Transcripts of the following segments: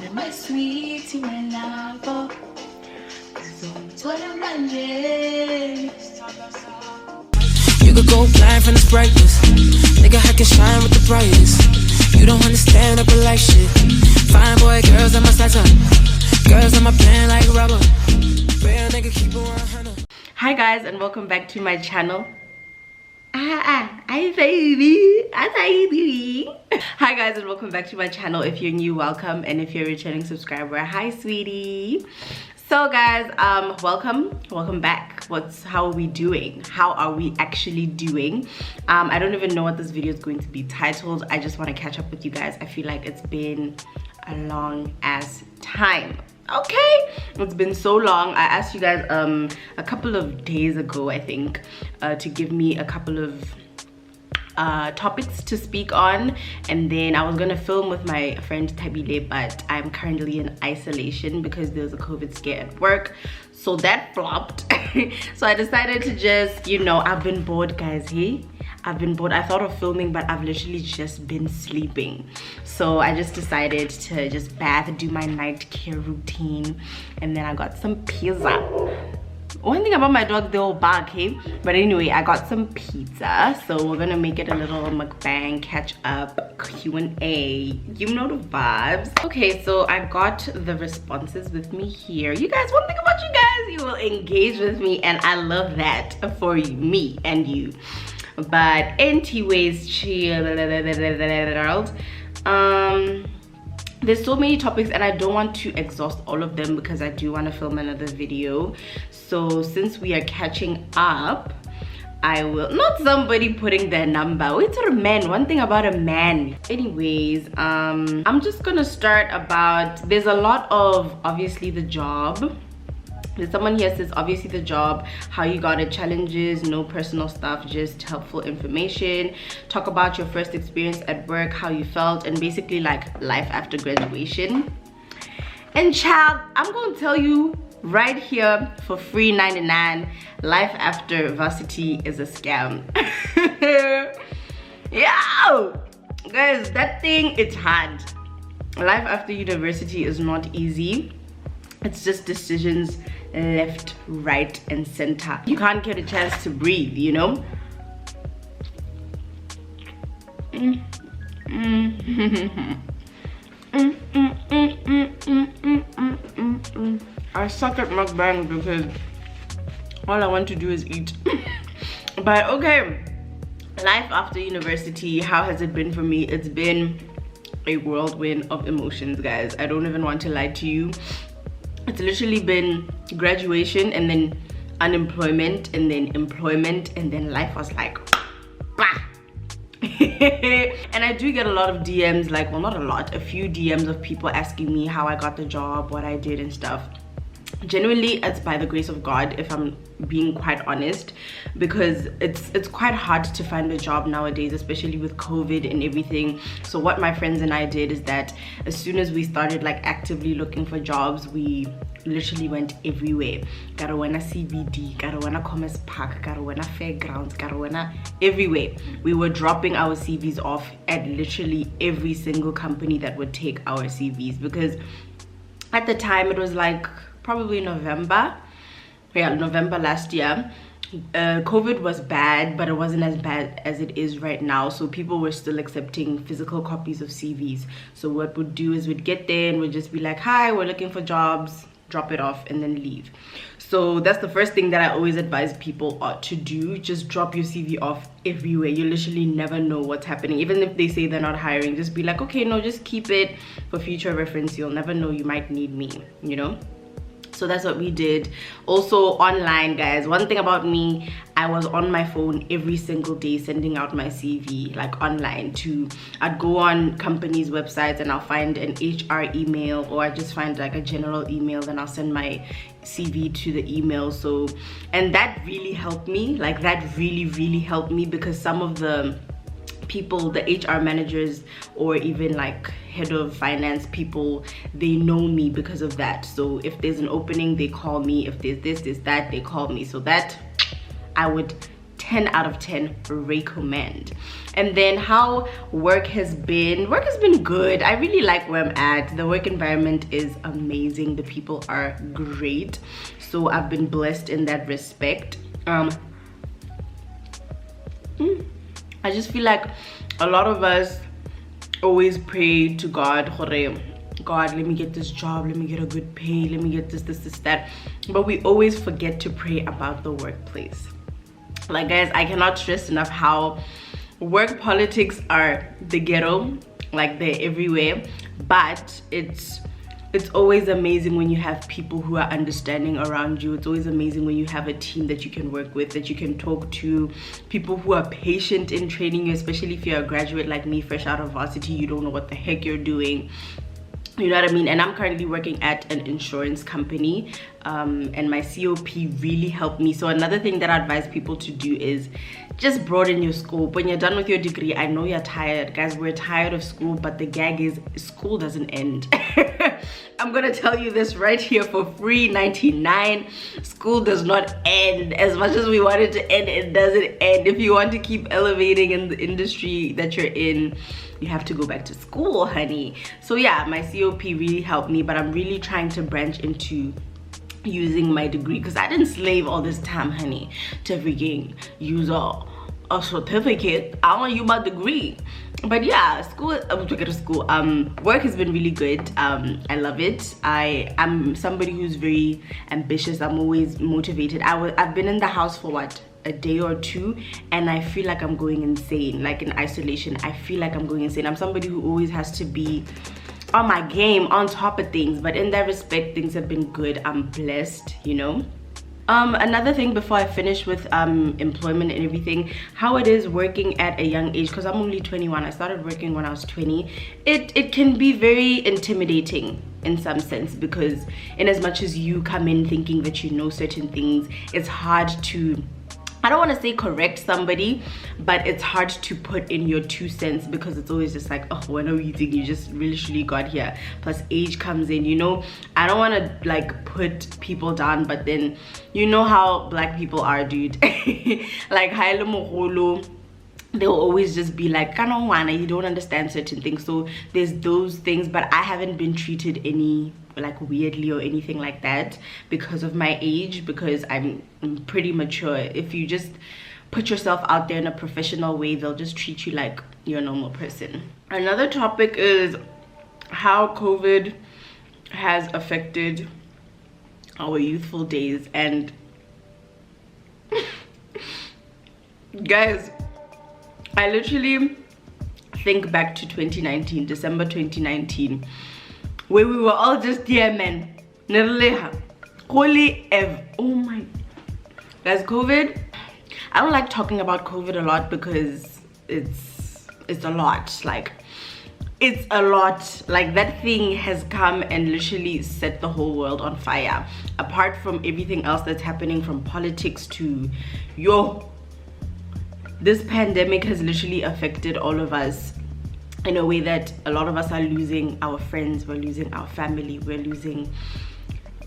Got my sweetie, my lover. So what I'm running. You could go blind from the brightness. Nigga, I can shine with the brightest. You don't understand up like shit. Fine boy, girls on my side up. Girls on my plan like rubber. Real nigga, keep it 100. Hi guys, and welcome back to my channel. Hi baby. Hi guys, and welcome back to my channel. If you're new, welcome, and if you're a returning subscriber, hi sweetie. So guys, welcome back. How are we doing? How are we actually doing? I don't even know what this video is going to be titled. I just want to catch up with you guys. I feel like it's been a long ass time. Okay, it's been so long. I asked you guys a couple of days ago, I think, to give me a couple of topics to speak on, and then I was gonna film with my friend Tabile, but I'm currently in isolation because there's a COVID scare at work, so that flopped. So I decided to just, you know, I've been bored, guys. Hey, I've been bored. I thought of filming, but I've literally just been sleeping, so I just decided to just bath, do my night care routine, and then I got some pizza. One thing about my dog, they all bark, hey? But anyway, I got some pizza, so we're gonna make it a little mukbang, catch up, Q&A, you know the vibes. Okay, so I got the responses with me here. You guys, one thing about you guys, you will engage with me, and I love that for me and you. But anyways, chill. There's so many topics, and I don't want to exhaust all of them because I do want to film another video. So since we are catching up, I will not somebody putting their number. Wait till a man. One thing about a man. Anyways, I'm just gonna start about, there's a lot of obviously the job. There's someone here says obviously the job, how you got it, challenges, no personal stuff, just helpful information. Talk about your first experience at work, how you felt, and basically like life after graduation. And child, I'm gonna tell you right here for free 99, life after varsity is a scam. Yo, guys, that thing, it's hard. Life after university is not easy. It's just decisions left, right, and center. You can't get a chance to breathe, you know? I suck at mukbang because all I want to do is eat. But okay, life after university, how has it been for me? It's been a whirlwind of emotions, guys. I don't even want to lie to you. It's literally been graduation, and then unemployment, and then employment, and then life was like blah. And I do get a lot of DMs, like, well, not a lot, a few DMs of people asking me how I got the job, what I did and stuff. Genuinely, it's by the grace of God, if I'm being quite honest, because it's quite hard to find a job nowadays, especially with COVID and everything. So what my friends and I did is that as soon as we started like actively looking for jobs, we literally went everywhere. Garawena CBD, Garawena Commerce Park, Garawena Fairgrounds, Garawena everywhere. We were dropping our CVs off at literally every single company that would take our CVs, because at the time it was like probably November last year. COVID was bad, but it wasn't as bad as it is right now, so people were still accepting physical copies of CVs. So what we'd do is we'd get there and we'd just be like, hi, we're looking for jobs, drop it off, and then leave. So that's the first thing that I always advise people to do. Just drop your CV off everywhere. You literally never know what's happening. Even if they say they're not hiring, just be like, okay, no, just keep it for future reference. You'll never know, you might need me, you know? So that's what we did. Also online, guys, one thing about me, I was on my phone every single day sending out my CV, like online. I'd go on companies' websites and I'll find an HR email, or I just find like a general email, then I'll send my CV to the email. So, and that really helped me, like that really helped me, because some of the people, the HR managers, or even like head of finance people, they know me because of that. So if there's an opening, they call me. If there's this, that, they call me. So that I would 10 out of 10 recommend. And then how work has been good. I really like where I'm at. The work environment is amazing, the people are great, so I've been blessed in that respect. I just feel like a lot of us always pray to God, God, let me get this job, let me get a good pay, let me get this, that. But we always forget to pray about the workplace. Like, guys, I cannot stress enough how work politics are the ghetto. Like, they're everywhere. But it's always amazing when you have people who are understanding around you. It's always amazing when you have a team that you can work with, that you can talk to, people who are patient in training you, especially if you're a graduate like me, fresh out of varsity, you don't know what the heck you're doing. You know what I mean? And I'm currently working at an insurance company, and my COP really helped me. So another thing that I advise people to do is just broaden your scope. When you're done with your degree, I know you're tired, guys. We're tired of school, but the gag is school doesn't end. I'm gonna tell you this right here for free, 99. School does not end. As much as we want it to end, it doesn't end. If you want to keep elevating in the industry that you're in, you have to go back to school, honey. So yeah, my COP really helped me, but I'm really trying to branch into using my degree, because I didn't slave all this time, honey, to freaking use a certificate. I want to use my degree. But yeah, work has been really good. I love it. I'm somebody who's very ambitious. I'm always motivated. I've been in the house for what, a day or two, and I feel like I'm going insane. Like, in isolation, I feel like I'm going insane. I'm somebody who always has to be on my game, on top of things, but in that respect, things have been good. I'm blessed, you know. Another thing before I finish with employment and everything, how it is working at a young age, because I'm only 21. I started working when I was 20. It can be very intimidating in some sense, because in as much as you come in thinking that you know certain things, it's hard to, I don't want to say correct somebody, but it's hard to put in your 2 cents, because it's always just like, oh, when are you think you just literally got here? Plus age comes in, you know. I don't want to like put people down, but then you know how black people are, dude. Like, they'll always just be like, Kanawana, you don't understand certain things. So there's those things, but I haven't been treated any like weirdly or anything like that because of my age, because I'm pretty mature. If you just put yourself out there in a professional way, they'll just treat you like you're a normal person. Another topic is how COVID has affected our youthful days. And guys, I literally think back to 2019, December 2019, where we were all just dear men. Holy Ev. Oh my. Guys, COVID, I don't like talking about COVID a lot, because it's a lot. Like, it's a lot. Like, that thing has come and literally set the whole world on fire. Apart from everything else that's happening, from politics to this pandemic has literally affected all of us in a way that a lot of us are losing our friends, we're losing our family, we're losing,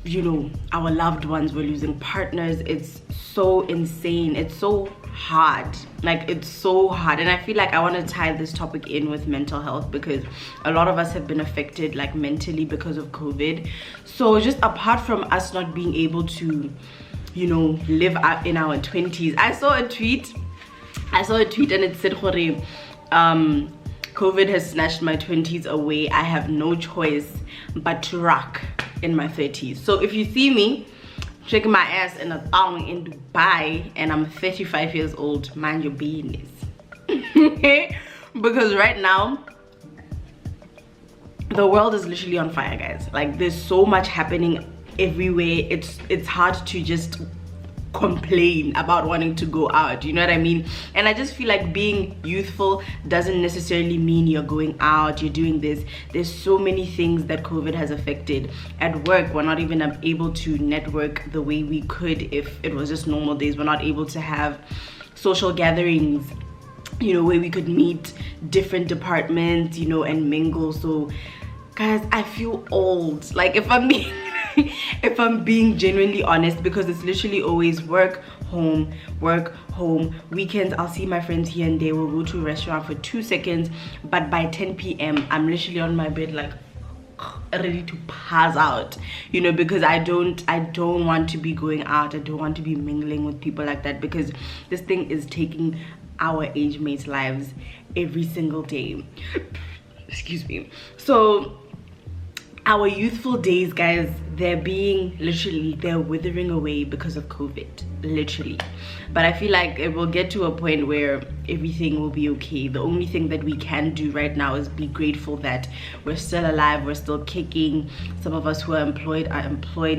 you know, our loved ones, we're losing partners. It's so insane. It's so hard. Like, it's so hard. And I feel like I want to tie this topic in with mental health, because a lot of us have been affected, like, mentally because of COVID. So just apart from us not being able to, you know, live out in our 20s, I saw a tweet and it said, COVID has snatched my 20s away. I have no choice but to rock in my 30s. So if you see me shaking my ass in a thong in Dubai and I'm 35 years old, mind your business. Because right now, the world is literally on fire, guys. Like, there's so much happening everywhere. It's hard to just complain about wanting to go out, you know what I mean? And I just feel like being youthful doesn't necessarily mean you're going out, you're doing this. There's so many things that COVID has affected. At work, we're not even able to network the way we could if it was just normal days. We're not able to have social gatherings, you know, where we could meet different departments, you know, and mingle. So guys, I feel old, like, if I'm being genuinely honest, because it's literally always work, home, work, home. Weekends, I'll see my friends here and there. We'll go to a restaurant for 2 seconds, but by 10 p.m. I'm literally on my bed like ready to pass out, you know, because I don't want to be going out. I don't want to be mingling with people like that, because this thing is taking our age mates' lives every single day. Excuse me. So our youthful days, guys, they're withering away because of COVID, literally. But I feel like it will get to a point where everything will be okay. The only thing that we can do right now is be grateful that we're still alive, we're still kicking. Some of us who are employed.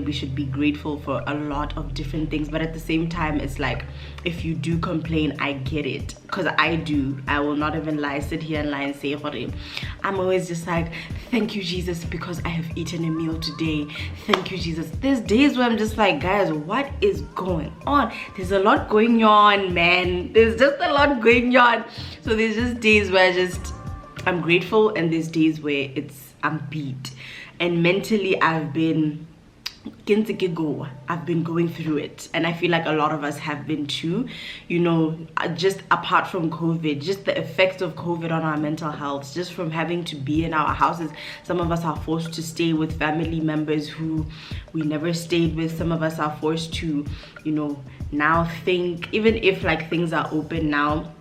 We should be grateful for a lot of different things, but at the same time, it's like, if you do complain, I get it, because I do. I will not even lie, sit here and lie and say, I'm always just like, thank you, Jesus, because I have eaten a meal today. Thank you, Jesus. There's days where I'm just like, guys, what is going on? There's a lot going on, man. There's just a lot going on. So there's just days where I'm grateful, and there's days where I'm beat. And mentally, I've been going through it, and I feel like a lot of us have been too, you know, just apart from COVID, just the effects of COVID on our mental health, just from having to be in our houses. Some of us are forced to stay with family members who we never stayed with. Some of us are forced to, you know, now think, even if like things are open now,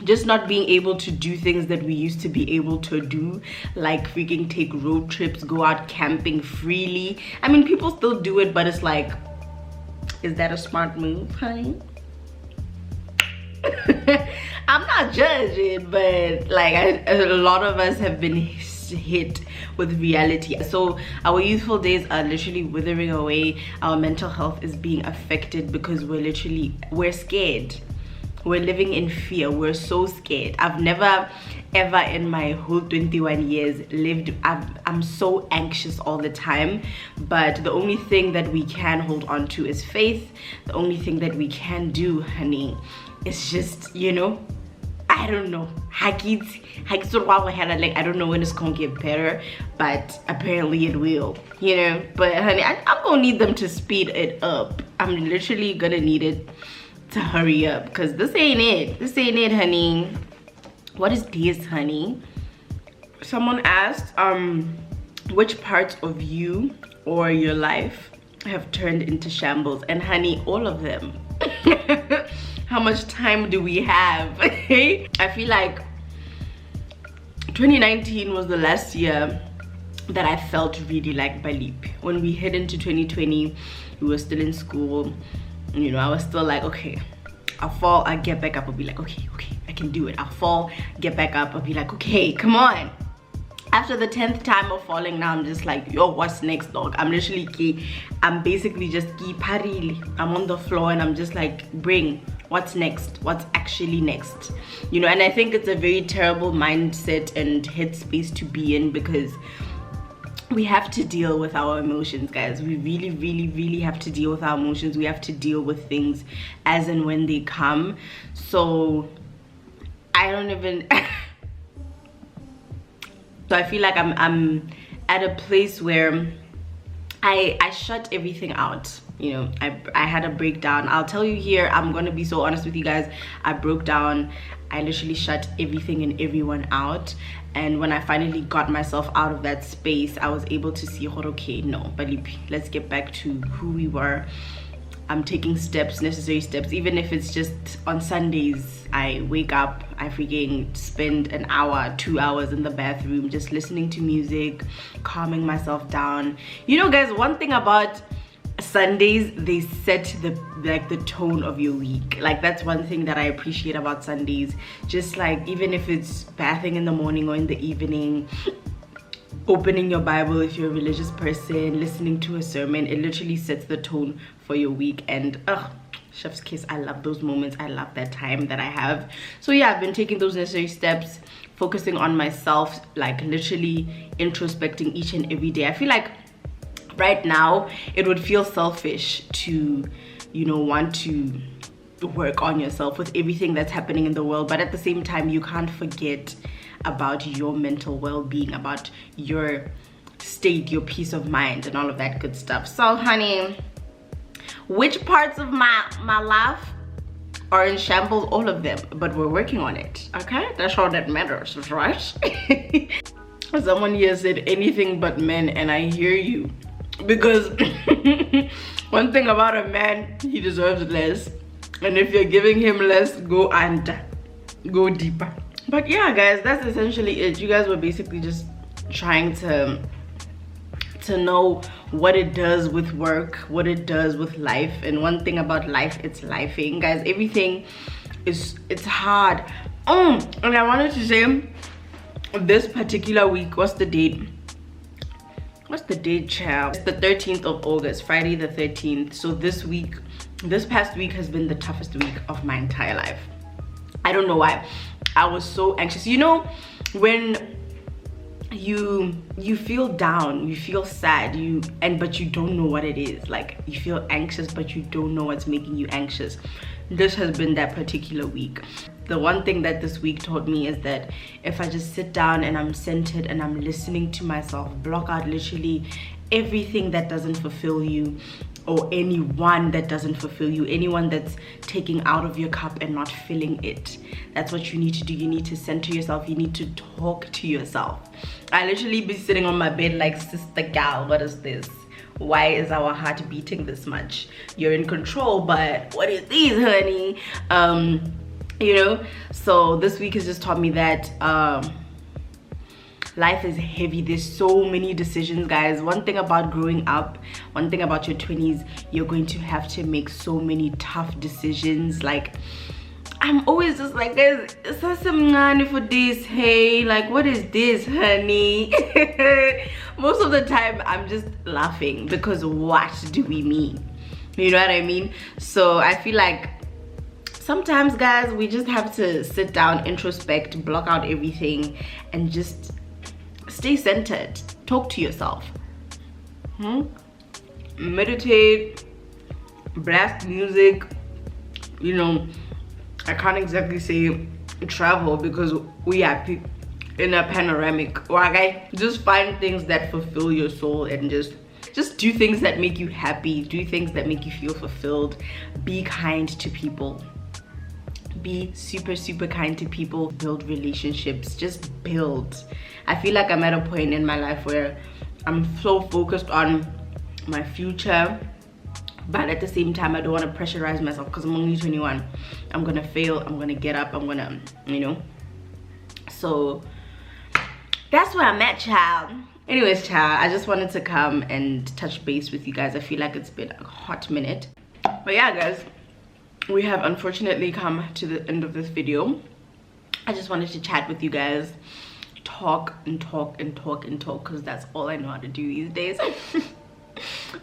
just not being able to do things that we used to be able to do, like freaking take road trips, go out camping freely. I mean, people still do it, but it's like, is that a smart move, honey? I'm not judging, but like a lot of us have been hit with reality. So our youthful days are literally withering away. Our mental health is being affected because we're scared. We're living in fear. We're so scared. I've never ever in my whole 21 years lived, I'm so anxious all the time. But the only thing that we can hold on to is faith. The only thing that we can do, honey, is just, you know, I don't know, like I don't know when it's gonna get better, but apparently it will, you know. But honey, I'm gonna need them to speed it up. I'm literally gonna need it to hurry up, because this ain't it, honey. What is this, honey? Someone asked which parts of you or your life have turned into shambles, and honey, all of them. How much time do we have? I feel like 2019 was the last year that I felt really like Balip. When we head into 2020, we were still in school. You know, I was still like, okay, I'll fall, I'll get back up. I'll be like, okay, I can do it. I'll fall, get back up. I'll be like, okay, come on. After the 10th time of falling, now I'm just like, yo, what's next, dog? I'm basically just I'm on the floor, and I'm just like, bring, what's next? What's actually next? You know, and I think it's a very terrible mindset and headspace to be in, because we have to deal with our emotions, guys. We really have to deal with our emotions. We have to deal with things as and when they come. So I don't even so I feel like I'm at a place where I shut everything out. You know, I had a breakdown. I'll tell you here, I'm gonna be so honest with you guys. I broke down. I literally shut everything and everyone out. And when I finally got myself out of that space, I was able to see, okay, no, but let's get back to who we were. I'm taking steps, necessary steps, even if it's just on Sundays. I wake up, I freaking spend an hour, 2 hours in the bathroom just listening to music, calming myself down. You know, guys, one thing about Sundays, they set the tone of your week. Like, that's one thing that I appreciate about Sundays. Just like, even if it's bathing in the morning or in the evening, opening your Bible if you're a religious person, listening to a sermon, it literally sets the tone for your week. And chef's kiss, I love those moments. I love that time that I have. So yeah, I've been taking those necessary steps, focusing on myself, like literally introspecting each and every day. I feel like right now it would feel selfish to, you know, want to work on yourself with everything that's happening in the world, but at the same time you can't forget about your mental well-being, about your state, your peace of mind, and all of that good stuff. So honey, Which parts of my life are in shambles? All of them, but we're working on it. Okay, that's all that matters, right? Someone here said anything but men, and I hear you, because one thing about a man, he deserves less, and if you're giving him less, go under, go deeper. But yeah, guys, that's essentially it. You guys were basically just trying to know what it does with work, what it does with life. And one thing about life, it's lifing, guys. Everything it's hard. And I wanted to say, this particular week, what's the date, child? It's the 13th of August, Friday the 13th. So this past week has been the toughest week of my entire life. I don't know why. I was so anxious. You know, when you feel down, you feel sad, but you don't know what it is. Like, you feel anxious but you don't know what's making you anxious. This has been that particular week. The one thing that this week taught me is that if I just sit down and I'm centered and I'm listening to myself, block out literally everything that doesn't fulfill you, or anyone that doesn't fulfill you, anyone that's taking out of your cup and not filling it. That's what you need to do. You need to center yourself. You need to talk to yourself. I literally be sitting on my bed like, sister gal, what is this? Why is our heart beating this much? You're in control, but what is this, honey? You know, so this week has just taught me that life is heavy. There's so many decisions, guys. One thing about growing up, one thing about your 20s, you're going to have to make so many tough decisions. Like, I'm always just like, guys, is that some money for this? Hey, like, what is this, honey? Most of the time I'm just laughing, because what do we mean? You know what I mean? So I feel like sometimes, guys, we just have to sit down, introspect, block out everything, and just stay centered. Talk to yourself. Meditate, blast music. You know, I can't exactly say travel, because we are in a panoramic. Okay, just find things that fulfill your soul, and just do things that make you happy, do things that make you feel fulfilled. Be kind to people. Be super kind to people. Build relationships. Just build. I feel like I'm at a point in my life where I'm so focused on my future, but at the same time I don't want to pressurize myself, because I'm only 21. I'm gonna fail, I'm gonna get up, I'm gonna, you know. So that's where I'm at, child. Anyways, child, I just wanted to come and touch base with you guys. I feel like it's been a hot minute, but yeah, guys, we have unfortunately come to the end of this video. I just wanted to chat with you guys, talk, because that's all I know how to do these days.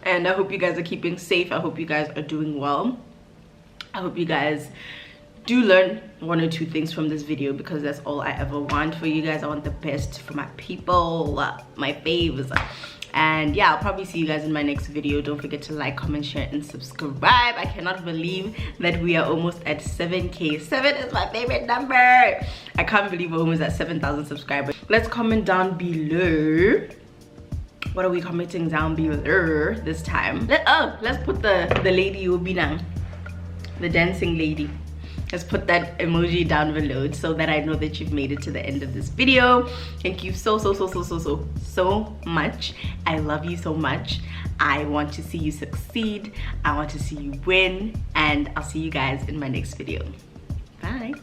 And I hope you guys are keeping safe. I hope you guys are doing well. I hope you guys do learn one or two things from this video, because that's all I ever want for you guys. I want the best for my people, my faves. And yeah, I'll probably see you guys in my next video. Don't forget to like, comment, share, and subscribe. I cannot believe that we are almost at 7K. 7 is my favorite number. I can't believe we're almost at 7,000 subscribers. Let's comment down below. What are we commenting down below this time? Let's put the lady Ubina, the dancing lady. Let's put that emoji down below, so that I know that you've made it to the end of this video. Thank you so much. I love you so much. I want to see you succeed. I want to see you win. And I'll see you guys in my next video. Bye.